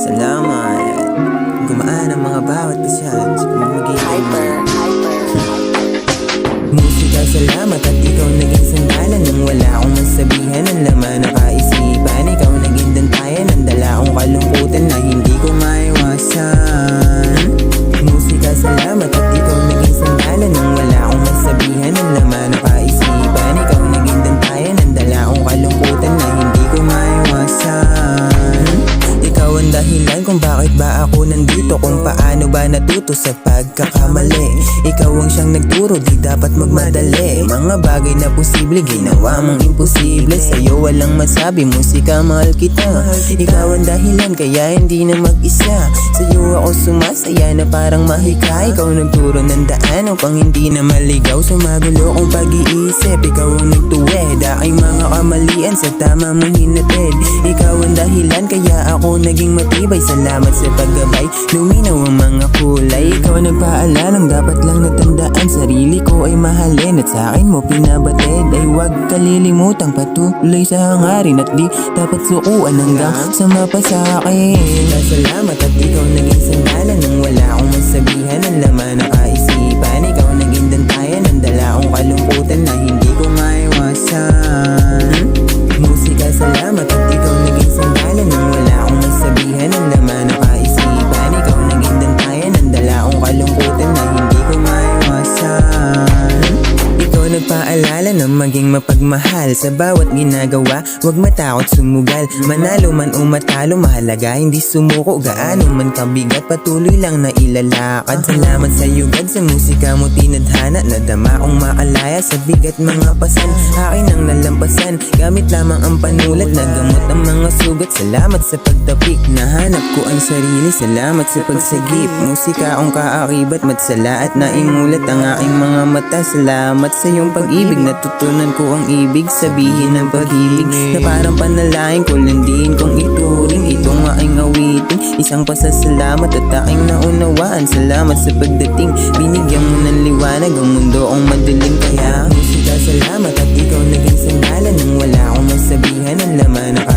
Salamat. Gumaan ang mga bawat pasyan sa pamamagitan mo. Musika, salamat at ikaw naging sandalan nang wala akong masabihan. Ang laman ng kaisipan, ikaw naging dantayan. Ang dala akong kalungkutan na hindi ko maiwasan. Musika, salamat at ikaw naging sandalan nang wala akong masabihan. Ang laman ng kaisipan, ikaw naging dantayan. Ang dala akong kalungkutan na hindi ko maiwasan. Ikaw ang dahilan kung bakit ba ako nandito, kung paano ba natuto sa pagkakamali. Ikaw ang siyang nagturo, di dapat magmadali. Mga bagay na posible, ginawa mong imposible. Sa'yo walang masabi, musika, mahal kita. Ikaw ang dahilan, kaya hindi na mag-isa. Sa'yo ako sumasaya na parang mahika. Ikaw nagturo ng daan upang hindi na maligaw sa magulo kong pag-iisip. Ikaw ang nagtuwid, aking mga kamalian sa tama mong hinatid. Ikaw ang dahilan, kaya ako naging matibay. Salamat sa paggabay, luminaw ang mga kulay. Ikaw ang nagpaalalang dapat lang natandaan. Sarili ko ay mahalin at sa akin mo pinabatid. Ay huwag kalilimutang patuloy sa hangarin at di dapat sukuan hanggang sa mapasakin. Salamat at ikaw naging sandalan nang wala akong masabihan. Ang laman ng kaisipan, ikaw naging dantayan. Ang dala akong kalungkutan na hindi ko maiwasan. Musika, salamat at ikaw naging sandalan nang wala akong masabihan. Ang laman ng kaisipan, ikaw naging dantayan. Ang dala akong kalungkutan na hindi ko maiwasan. Ikaw nagpaalala na maging mapagmahal sa bawat ginagawa. Huwag matakot sumugal, manalo man o matalo, mahalaga hindi sumuko. Gaano man kabigat, patuloy lang na ilalakad. Salamat sa yugad, sa musika mo tinadhana. Nadama kong makalaya sa bigat mga pasan. Akin ang nalampasan, gamit lamang ang panulat. Nagamot ang mga sugat, salamat sa pagtapik. Nahanap ko ang sarili, salamat sa pagsagip. Musika akong kaakibat, matsala at naimulat ang aking mga mata. Salamat sa iyong pag-ibig, natutunan ko ang ibig sabihin ng pag-ibig. Na parang panalangin ko, landiin kong ituring itong aking awitin. Isang pasasalamat at aking naunawaan. Salamat sa pagdating, binigyan mo ng liwanag ang mundo kong madilim. Kaya musika, salamat at ikaw naging sandalan nang wala akong masabihan. Ang laman ng